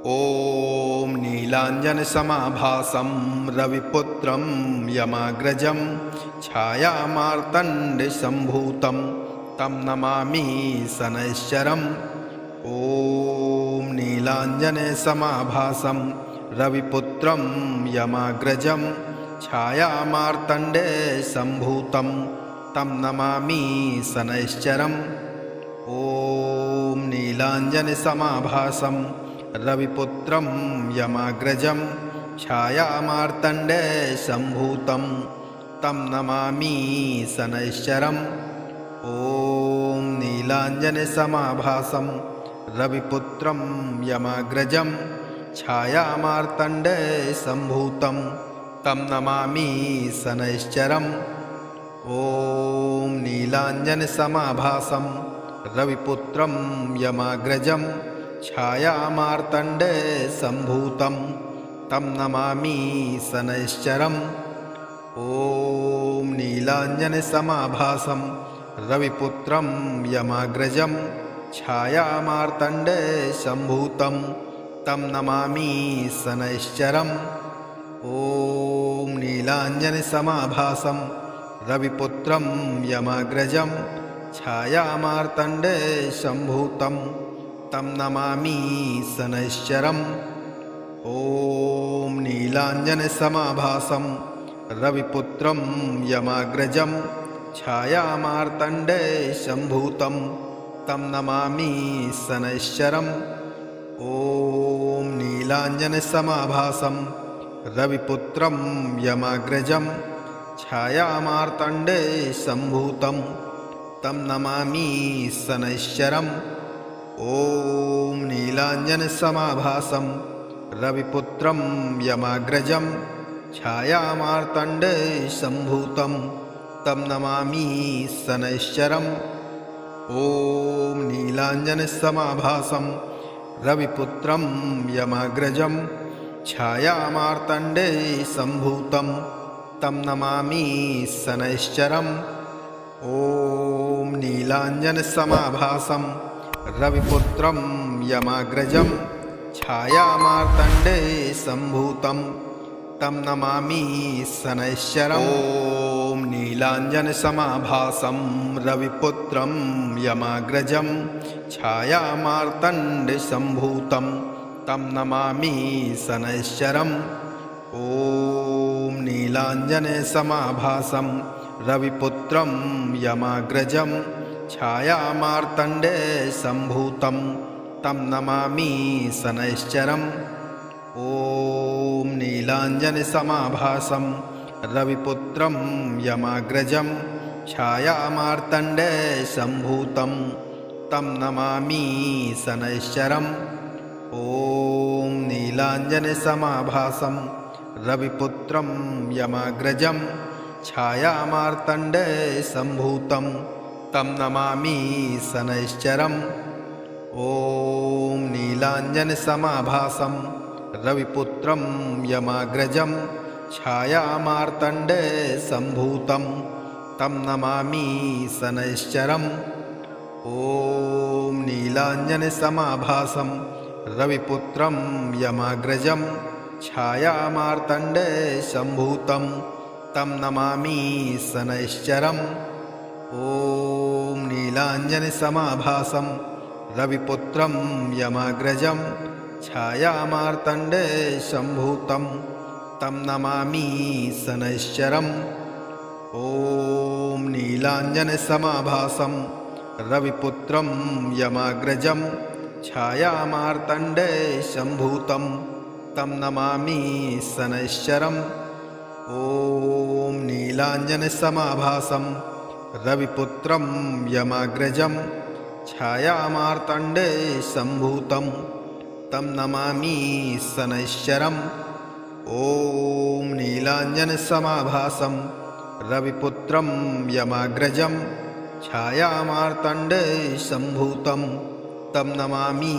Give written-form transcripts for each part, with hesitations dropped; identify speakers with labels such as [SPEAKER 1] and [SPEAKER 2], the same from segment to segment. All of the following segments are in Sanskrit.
[SPEAKER 1] ॐ नीलाञ्जनसमाभासं रविपुत्रं यमाग्रजं छायामार्तण्डसम्भूतं तं नमामि शनैश्चरम्। ॐ नीलाञ्जनसमाभासं रविपुत्रं यमाग्रजं छायामार्तण्डसम्भूतं तं नमामि शनैश्चरम्। ॐ नीलाञ्जनसमाभासं रविपुत्रं यमाग्रजं छायामार्तण्डसम्भूतं तं नमामि शनैश्चरम्। ॐ नीलाञ्जनसमाभासं रविपुत्रं यमाग्रजं छायामार्तण्डसम्भूतं तं नमामि शनैश्चरम्। ॐ नीलाञ्जनसमाभासं रविपुत्रं यमाग्रजं छायामार्तण्डसम्भूतं तं नमामि शनैश्चरम्। ॐ नीलाञ्जनसमाभासं रविपुत्रं यमाग्रजं छायामार्तण्डसम्भूतं तं नमामि शनैश्चरम्। ॐ नीलाञ्जनसमाभासं रविपुत्रं यमाग्रजं छायामार्तण्डसम्भूतं तं नमामि शनैश्चरम्। ॐ नीलाञ्जनसमाभासं रविपुत्रं यमाग्रजं छायामार्तण्डसम्भूतं तं नमामि शनैश्चरम्। ॐ नीलाञ्जनसमाभासं रविपुत्रं यमाग्रजं छायामार्तण्डसम्भूतं तं नमामि शनैश्चरम्। ॐ नीलाञ्जनसमाभासं रविपुत्रं यमाग्रजं छायामार्तण्डसम्भूतं तं नमामि शनैश्चरम्। ॐ नीलाञ्जनसमाभासं रविपुत्रं यमाग्रजं छायामार्तण्डसम्भूतं तं नमामि शनैश्चरम्। ॐ नीलाञ्जनसमाभासं रविपुत्रं यमाग्रजं छायामार्तण्डसम्भूतं तं नमामि शनैश्चरम्। ॐ नीलाञ्जनसमाभासं रविपुत्रं यमाग्रजं छायामार्तण्डसम्भूतं तं नमामि शनैश्चरम्। ॐ नीलाञ्जनसमाभासं रविपुत्रं यमाग्रजं छायामार्तण्डसम्भूतं तं नमामि शनैश्चरम्। ॐ नीलाञ्जनसमाभासं रविपुत्रं यमाग्रजं छायामार्तण्डसम्भूतं तं नमामि शनैश्चरम्। ॐ नीलाञ्जनसमाभासं रविपुत्रं यमाग्रजं छायामार्तण्डसम्भूतं तं नमामि शनैश्चरम्। ॐ नीलाञ्जनसमाभासं रविपुत्रं यमाग्रजं छायामार्तण्डसम्भूतं तं नमामि शनैश्चरम्। ॐ नीलाञ्जनसमाभासं रविपुत्रं यमाग्रजं छायामार्तण्डसम्भूतं तं नमामि शनैश्चरम्। ॐ नीलाञ्जनसमाभासं रविपुत्रं यमाग्रजं छायामार्तण्डसम्भूतं तं नमामि शनैश्चरम्। ॐ नीलाञ्जनसमाभासं रविपुत्रं यमाग्रजं छायामार्तण्डसम्भूतं तं नमामि शनैश्चरम्। ॐ नीलाञ्जनसमाभासं रविपुत्रं यमाग्रजं छायामार्तण्डसम्भूतं तं नमामि शनैश्चरम्। ॐ नीलाञ्जनसमाभासं रविपुत्रं यमाग्रजं छायामार्तण्डसम्भूतं तं नमामि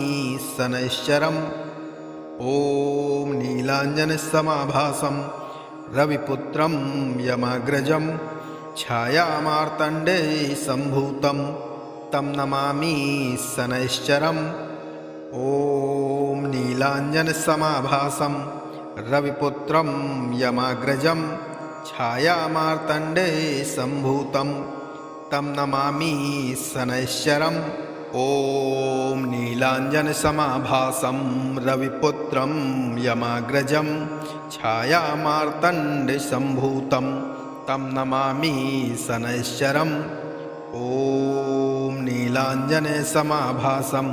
[SPEAKER 1] शनैश्चरम्। ॐ नीलाञ्जनसमाभासं रविपुत्रं यमाग्रजं छायामार्तण्डसम्भूतं तं नमामि शनैश्चरम्। ॐ नीलाञ्जनसमाभासं रविपुत्रं यमाग्रजं छायामार्तण्डे सम्भूतं तं नमामि शनैश्चरम् ॐ नीलाञ्जनसमाभासं रविपुत्रं यमाग्रजं छायामार्तण्डसम्भूतं तं नमामि शनैश्चरम् ॐ नीलाञ्जनसमाभासं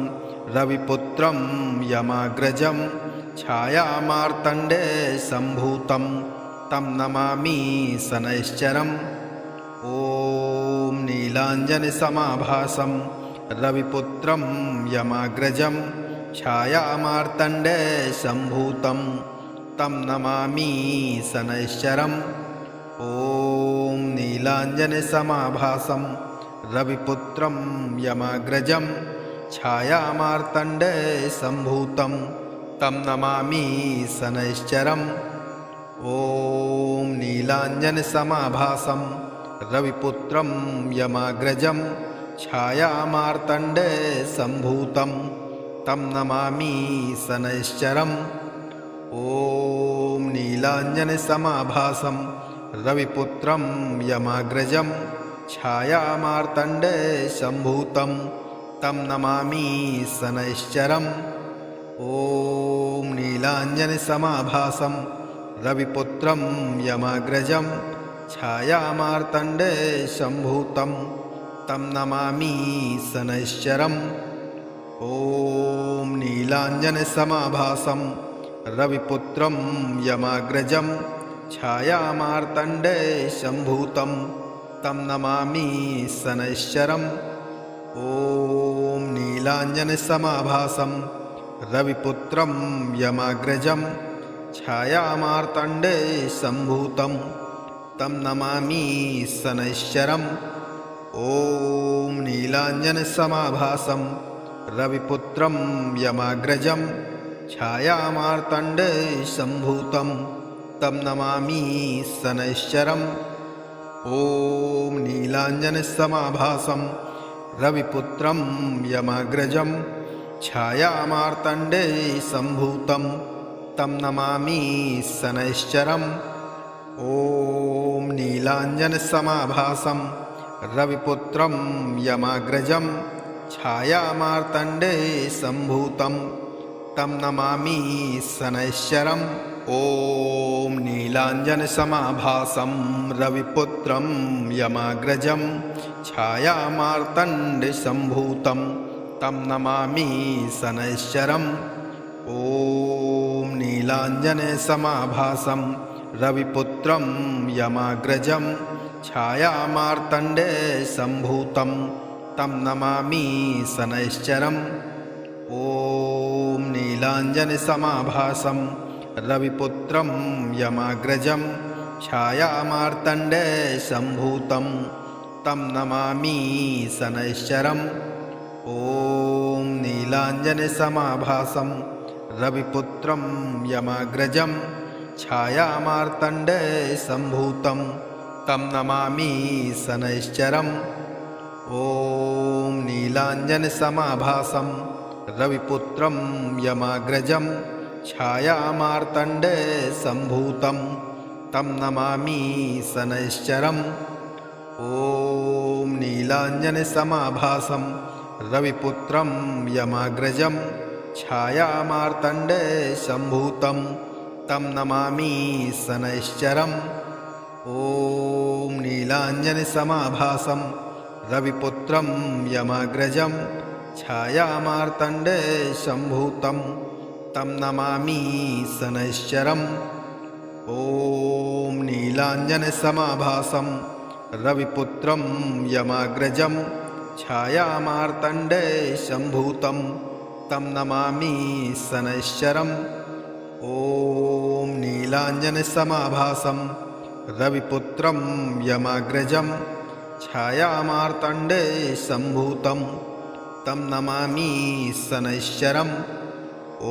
[SPEAKER 1] रविपुत्रं यमाग्रजं छायामार्तण्डसम्भूतं तं नमामि शनैश्चरम् ॐ नीलाञ्जनसमाभासं रविपुत्रं यमाग्रजं छायामार्तण्डसम्भूतं तं नमामि शनैश्चरम् ॐ नीलाञ्जनसमाभासं रविपुत्रं यमाग्रजं छायामार्तण्डसम्भूतं तं नमामि शनैश्चरम् ॐ नीलाञ्जनसमाभासं रविपुत्रं यमाग्रजं छायामार्तण्डसम्भूतं तं नमामि शनैश्चरम् ॐ नीलाञ्जनसमाभासं रविपुत्रं यमाग्रजं छायामार्तण्डसम्भूतं तं नमामि शनैश्चरम् ॐ नीलाञ्जनसमाभासं रविपुत्रं यमाग्रजं छायामार्तण्डसम्भूतं तं नमामि शनैश्चरम् ॐ नीलाञ्जनसमाभासं रविपुत्रं यमाग्रजं छायामार्तण्डसम्भूतं तं नमामि शनैश्चरम् ॐ नीलाञ्जनसमाभासं रविपुत्रं यमाग्रजं छायामार्तण्डसम्भूतं तं नमामि शनैश्चरम् ॐ नीलाञ्जनसमाभासं रविपुत्रं यमाग्रजं छायामार्तण्डसम्भूतं तं नमामि शनैश्चरम् ॐ नीलाञ्जनसमाभासं रविपुत्रं यमाग्रजं छायामार्तण्डसम्भूतं तं नमामि शनैश्चरम् ॐ नीलाञ्जनसमाभासं रविपुत्रं यमाग्रजं छायामार्तण्डसम्भूतं तं नमामि शनैश्चरम् ॐ नीलाञ्जनसमाभासं रविपुत्रं यमाग्रजं छायामार्तण्डसम्भूतं तं नमामि शनैश्चरम् ॐ नीलाञ्जनसमाभासं रविपुत्रं यमाग्रजं छायामार्तण्डसम्भूतं तं नमामि शनैश्चरम् ॐ नीलाञ्जनसमाभासं रविपुत्रं यमाग्रजं छायामार्तण्डसम्भूतं तं नमामि शनैश्चरम् ॐ नीलाञ्जनसमाभासं रविपुत्रं यमाग्रजं छायामार्तण्डसम्भूतं तं नमामि शनैश्चरम् ॐ नीलाञ्जनसमाभासं रविपुत्रं यमाग्रजं छायामार्तण्डसम्भूतं तं नमामि शनैश्चरम् ॐ नीलाञ्जनसमाभासं रविपुत्रं यमाग्रजं छायामार्तण्डसम्भूतं तं नमामि शनैश्चरम् ॐ नीलाञ्जनसमाभासं रविपुत्रं यमाग्रजं छायामार्तण्डसम्भूतं तं नमामि शनैश्चरम् ॐ नीलाञ्जनसमाभासं रविपुत्रं यमाग्रजं छायामार्तण्डसम्भूतं तं नमामि शनैश्चरम् ॐ नीलाञ्जनसमाभासं रविपुत्रं यमाग्रजं छायामार्तण्डसम्भूतं तं नमामि शनैश्चरम् ॐ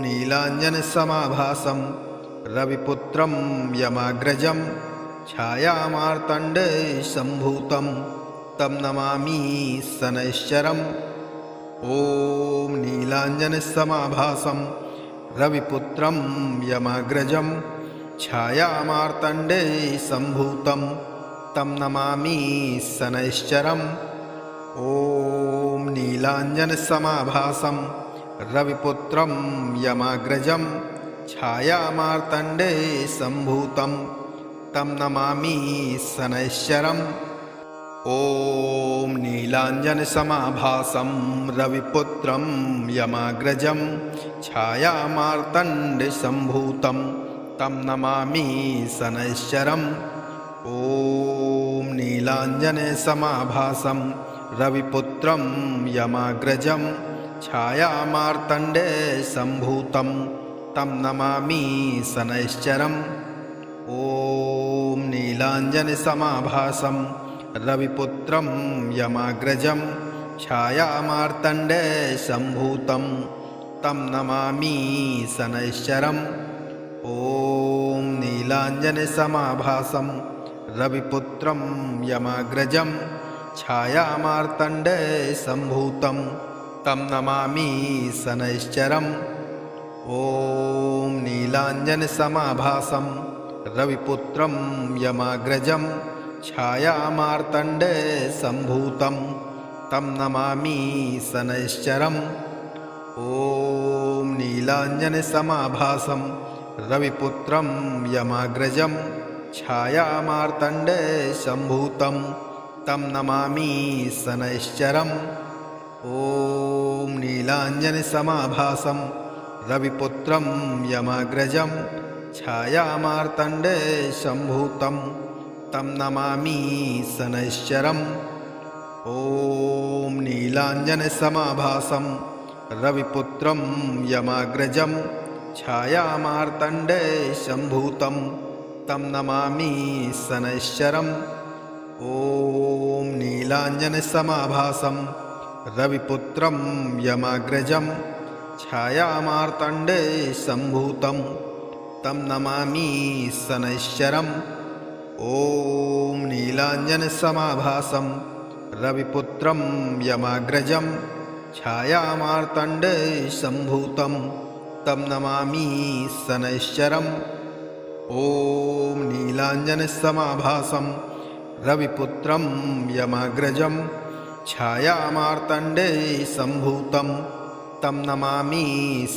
[SPEAKER 1] नीलाञ्जनसमाभासं रविपुत्रं यमाग्रजं छायामार्तण्डसम्भूतं तं नमामि शनैश्चरम् ॐ ॐ नीलाञ्जनसमाभासं रविपुत्रं यमाग्रजं छायामार्तण्डे सम्भूतं तं नमामि शनैश्चरम् ॐ नीलाञ्जनसमाभासं रविपुत्रं यमाग्रजं छायामार्तण्डे सम्भूतं तं नमामि शनैश्चरम् ॐ नीलाञ्जनसमाभासं रविपुत्रं यमाग्रजं छायामार्तण्डसम्भूतं तं नमामि शनैश्चरम् ॐ नीलाञ्जनसमाभासं रविपुत्रं यमाग्रजं छायामार्तण्डसम्भूतं तं नमामि शनैश्चरम् ॐ नीलाञ्जनसमाभासं रविपुत्रं यमाग्रजं छायामार्तण्डसम्भूतं तं नमामि शनैश्चरम् ॐ नीलाञ्जनसमाभासं रविपुत्रं यमाग्रजं छायामार्तण्डसम्भूतं तं नमामि शनैश्चरम् ॐ नीलाञ्जनसमाभासं रविपुत्रं यमाग्रजं छायामार्तण्डसम्भूतं तं नमामि शनैश्चरम् ॐ नीलाञ्जनसमाभासं रविपुत्रं यमाग्रजं छायामार्तण्डसम्भूतं तं नमामि शनैश्चरम् ॐ नीलाञ्जनसमाभासं रविपुत्रं यमाग्रजं छायामार्तण्डसम्भूतं तं नमामि शनैश्चरम् ॐ नीलाञ्जनसमाभासं रविपुत्रं यमाग्रजं छायामार्तण्डसम्भूतं तं नमामि शनैश्चरम् ॐ नीलाञ्जनसमाभासं रविपुत्रं यमाग्रजं छायामार्तण्डसम्भूतं तं नमामि शनैश्चरम् ॐ नीलाञ्जनसमाभासं रविपुत्रं यमाग्रजं छायामार्तण्डसम्भूतं तं नमामि शनैश्चरम् ॐ नीलाञ्जनसमाभासं रविपुत्रं यमाग्रजं छायामार्तण्डसम्भूतं तं नमामि शनैश्चरम् ॐ नीलाञ्जनसमाभासं रविपुत्रं यमाग्रजं छायामार्तण्डसम्भूतं तं नमामि शनैश्चरम् ॐ नीलाञ्जनसमाभासं रविपुत्रं यमाग्रजं छायामार्तण्डसम्भूतं तं नमामि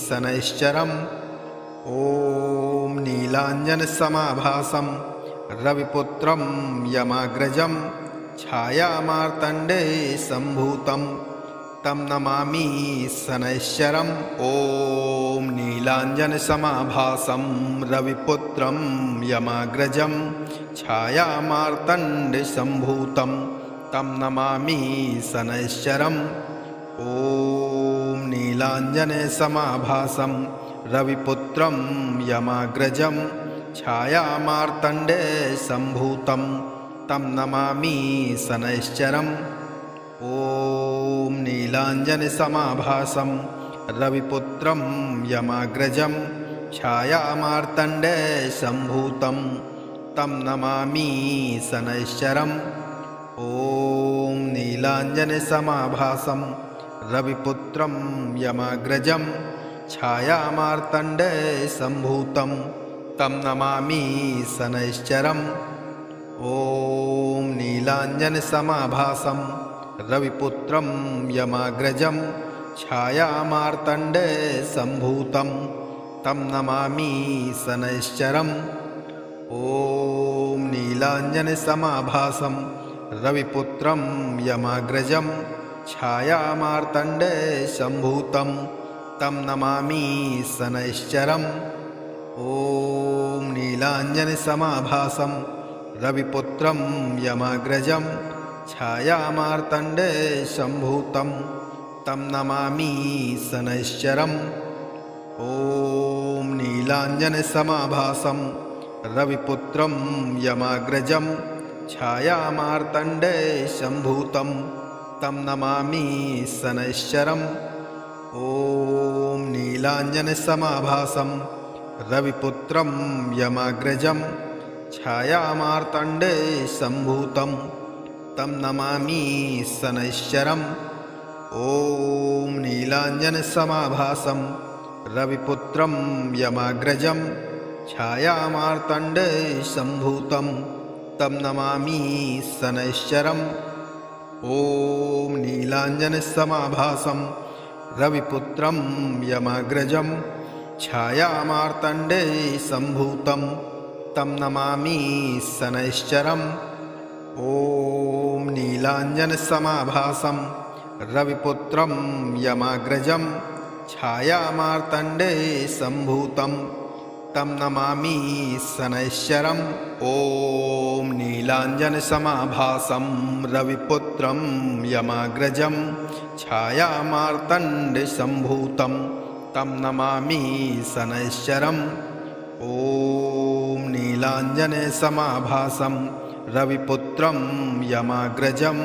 [SPEAKER 1] शनैश्चरम् ॐ नीलाञ्जनसमाभासं रविपुत्रं यमाग्रजं छायामार्तण्डसम्भूतं तं नमामि शनैश्चरम् ॐ नीलाञ्जनसमाभासं रविपुत्रं यमाग्रजं छायामार्तण्डसम्भूतं तं नमामि शनैश्चरम् ॐ नीलाञ्जनसमाभासं रविपुत्रं यमाग्रजं छायामार्तण्डसम्भूतं तं नमामि शनैश्चरम् ॐ नीलाञ्जनसमाभासं रविपुत्रं यमाग्रजं छायामार्तण्डसम्भूतं तं नमामि शनैश्चरम् ॐ नीलाञ्जनसमाभासं रविपुत्रं यमाग्रजं छायामार्तण्डसम्भूतं तं नमामि शनैश्चरम् ॐ नीलाञ्जनसमाभासं रविपुत्रं यमाग्रजं छायामार्तण्डसम्भूतं तं नमामि शनैश्चरम् ॐ नीलाञ्जनसमाभासं रविपुत्रं यमाग्रजं छायामार्तण्डसम्भूतं तं नमामि शनैश्चरम् ॐ नीलाञ्जनसमाभासं रविपुत्रं यमाग्रजं छायामार्तण्डे सम्भूतं तं नमामि शनैश्चरम् ॐ नीलाञ्जनसमाभासं रविपुत्रं यमाग्रजं छायामार्तण्डे सम्भूतं तं नमामि शनैश्चरम् ॐ नीलाञ्जनसमाभासं रविपुत्रं यमाग्रजं छायामार्तण्डे सम्भूतं तं नमामि शनैश्चरम् ॐ नीलाञ्जनसमाभासं रविपुत्रं यमाग्रजं छायामार्तण्डसम्भूतं तं नमामि शनैश्चरम् ॐ नीलाञ्जनसमाभासं रविपुत्रं यमाग्रजं छायामार्तण्डसम्भूतं तं नमामि शनैश्चरम् ॐ नीलाञ्जनसमाभासं रविपुत्रं यमाग्रजं छायामार्तण्डसम्भूतं तं नमामि शनैश्चरम् ॐ नीलाञ्जनसमाभासं रविपुत्रं यमाग्रजं छायामार्तण्डसम्भूतं तं नमामि शनैश्चरम् ॐ नीलाञ्जनसमाभासं रविपुत्रं यमाग्रजं छायामार्तण्डसम्भूतं तं नमामि शनैश्चरम् ॐ नीलाञ्जनसमाभासं रविपुत्रं यमाग्रजं छायामार्तण्डसम्भूतं तं नमामि शनैश्चरम् ॐ नीलाञ्जनसमाभासं रविपुत्रं यमाग्रजं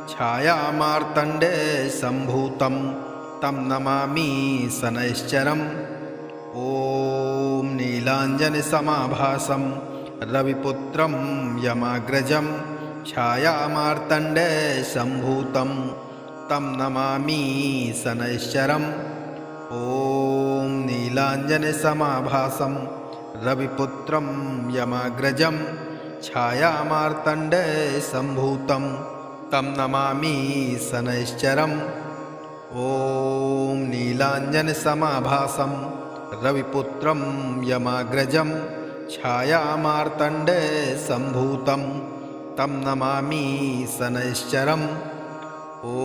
[SPEAKER 1] छायामार्तण्डसम्भूतं तं नमामि शनैश्चरम् ॐ नीलाञ्जनसमाभासं रविपुत्रं यमाग्रजं छायामार्तण्डसम्भूतं तं नमामि शनैश्चरम् ॐ नीलाञ्जनसमाभासं रविपुत्रं यमाग्रजं छायामार्तण्डसम्भूतं तं नमामि शनैश्चरम् ॐ नीलाञ्जनसमाभासं रविपुत्रं यमाग्रजं छायामार्तण्डसम्भूतं तं नमामि शनैश्चरम् ॐ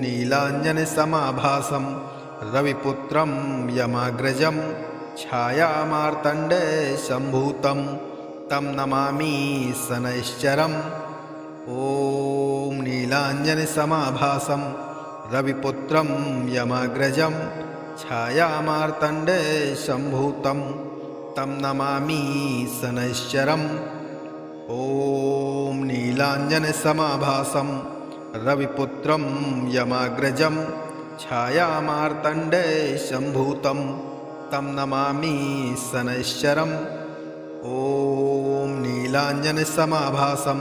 [SPEAKER 1] नीलाञ्जनसमाभासं रविपुत्रं यमाग्रजं छायामार्तण्डसम्भूतं तं नमामि शनैश्चरम् ॐ नीलाञ्जनसमाभासं रविपुत्रं यमाग्रजं छायामार्तण्डसम्भूतं तं नमामि शनैश्चरम् ॐ नीलाञ्जनसमाभासं रविपुत्रं यमाग्रजं छायामार्तण्डसम्भूतं तं नमामि शनैश्चरम् ॐ नीलाञ्जनसमाभासं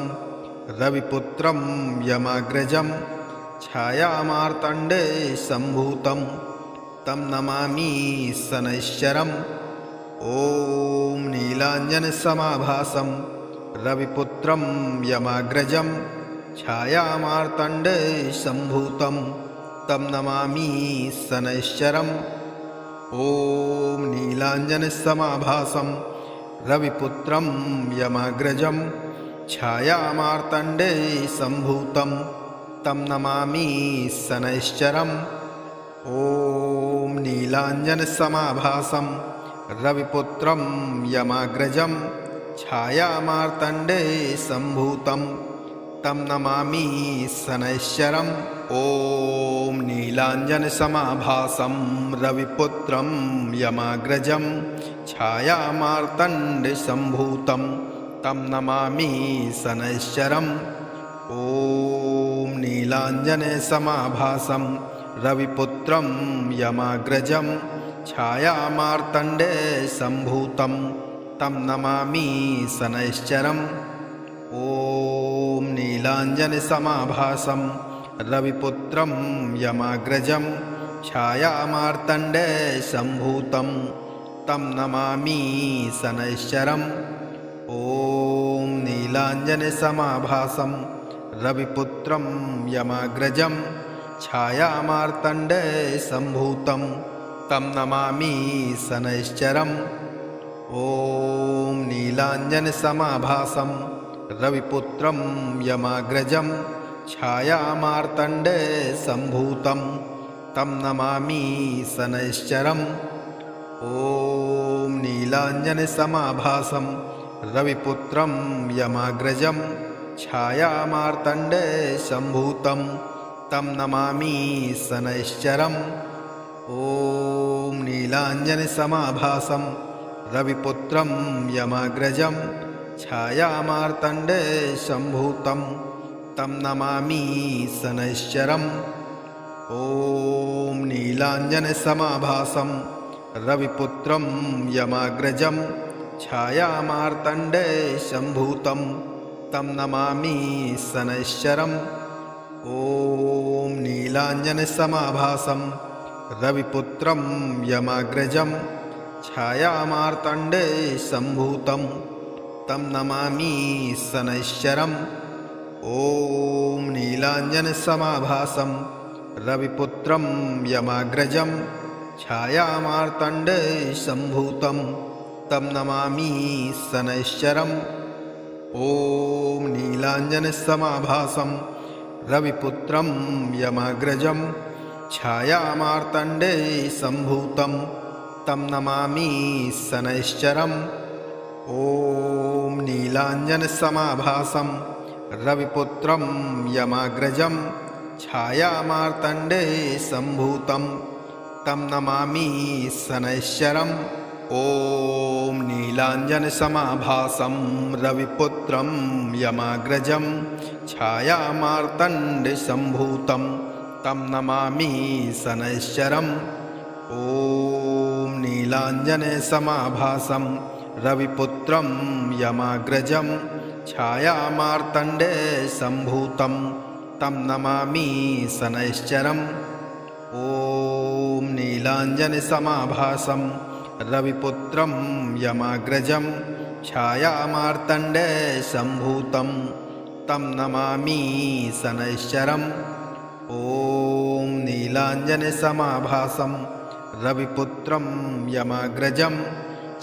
[SPEAKER 1] रविपुत्रं यमाग्रजं छायामार्तण्डसम्भूतं तं नमामि शनैश्चरम् ॐ नीलाञ्जनसमाभासं रविपुत्रं यमाग्रजं छायामार्तण्डसम्भूतं तं नमामि शनैश्चरम् ॐ नीलाञ्जनसमाभासं रविपुत्रं यमाग्रजं छायामार्तण्डसम्भूतं तं नमामि शनैश्चरम् ॐ नीलाञ्जनसमाभासं रविपुत्रं यमाग्रजं छायामार्तण्डसम्भूतं तं नमामि शनैश्चरम् ॐ नीलाञ्जनसमाभासं रविपुत्रं यमाग्रजं छायामार्तण्डसम्भूतं तं नमामि शनैश्चरम् ॐ नीलाञ्जनसमाभासं रविपुत्रं यमाग्रजं छायामार्तण्डसम्भूतं तं नमामि शनैश्चरम् ॐ नीलाञ्जनसमाभासं रविपुत्रं यमाग्रजं छायामार्तण्डसम्भूतं तं नमामि शनैश्चरम् ॐ नीलाञ्जनसमाभासं रविपुत्रं यमाग्रजं छायामार्तण्डसम्भूतं तं नमामि शनैश्चरम् ॐ नीलाञ्जनसमाभासं रविपुत्रं यमाग्रजं छायामार्तण्डसम्भूतं तं नमामि शनैश्चरम् ॐ नीलाञ्जनसमाभासं रविपुत्रं यमाग्रजं छायामार्तण्डसम्भूतं तं नमामि शनैश्चरम् ॐ नीलाञ्जनसमाभासं रविपुत्रं यमाग्रजं छायामार्तण्डसम्भूतं तं नमामि शनैश्चरम् ॐ नीलाञ्जनसमाभासं रविपुत्रं यमाग्रजं छायामार्तण्डसम्भूतं तं नमामि शनैश्चरम् ॐ नीलाञ्जनसमाभासं रविपुत्रं यमाग्रजं छायामार्तण्डे सम्भूतं तं नमामि शनैश्चरम् ॐ नीलाञ्जनसमाभासं रविपुत्रं यमाग्रजं छायामार्तण्डे सम्भूतं तं नमामि शनैश्चरम् ॐ नीलाञ्जनसमाभासं रविपुत्रं यमाग्रजं छायामार्तण्डे सम्भूतं तं नमामि शनैश्चरम् ॐ नीलाञ्जनसमाभासं रविपुत्रं यमाग्रजं छायामार्तण्डे सम्भूतं तं नमामि शनैश्चरम् ॐ नीलाञ्जनसमाभासं रविपुत्रं यमाग्रजं छायामार्तण्डे सम्भूतं तं नमामि शनैश्चरम् ॐ नीलाञ्जनसमाभासं रविपुत्रं यमाग्रजं छायामार्तण्डे सम्भूतं तं नमामि शनैश्चरम् ॐ नीलाञ्जनसमाभासं रविपुत्रं यमाग्रजं छायामार्तण्डे सम्भूतं तं नमामि शनैश्चरम् ॐ नीलाञ्जनसमाभासं रविपुत्रं यमाग्रजं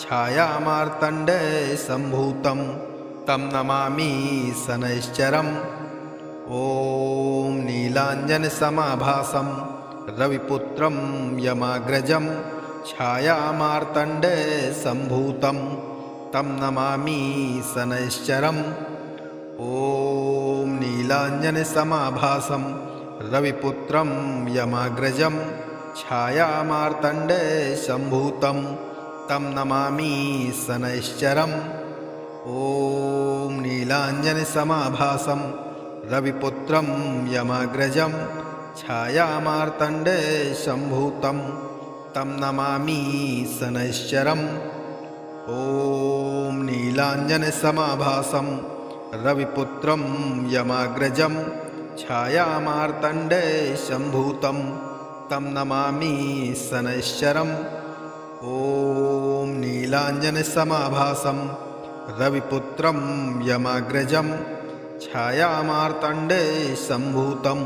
[SPEAKER 1] छायामार्तण्डे सम्भूतं तं नमामि शनैश्चरम् ॐ नीलाञ्जनसमाभासं रविपुत्रं यमाग्रजं छायामार्तण्डे सम्भूतं तं नमामि शनैश्चरम् ॐ नीलाञ्जनसमाभासं रविपुत्रं यमाग्रजं छायामार्तण्डे सम्भूतं तं नमामि शनैश्चरम् ॐ नीलाञ्जनसमाभासं रविपुत्रं यमाग्रजं छायामार्तण्डे सम्भूतं तं नमामि शनैश्चरम् ॐ नीलाञ्जनसमाभासं रविपुत्रं यमाग्रजं छायामार्तण्डे सम्भूतं तं नमामि शनैश्चरम् ॐ नीलाञ्जनसमाभासं रविपुत्रं यमाग्रजं छायामार्तण्डे सम्भूतं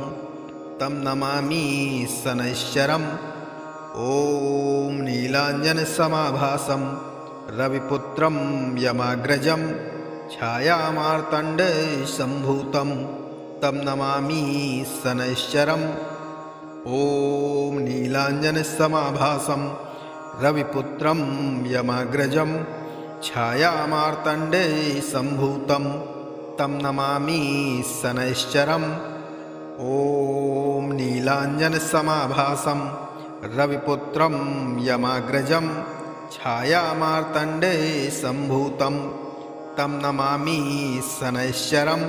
[SPEAKER 1] तं नमामि शनैश्चरम् ॐ नीलाञ्जनसमाभासं रविपुत्रं यमाग्रजं छायामार्तण्डे सम्भूतं तं नमामि शनैश्चरम् ॐ नीलाञ्जनसमाभासं रविपुत्रं यमाग्रजं छायामार्तण्डे सम्भूतं तं नमामि शनैश्चरम् ॐ नीलाञ्जनसमाभासं रविपुत्रं यमाग्रजं छायामार्तण्डे सम्भूतं तं नमामि शनैश्चरम्।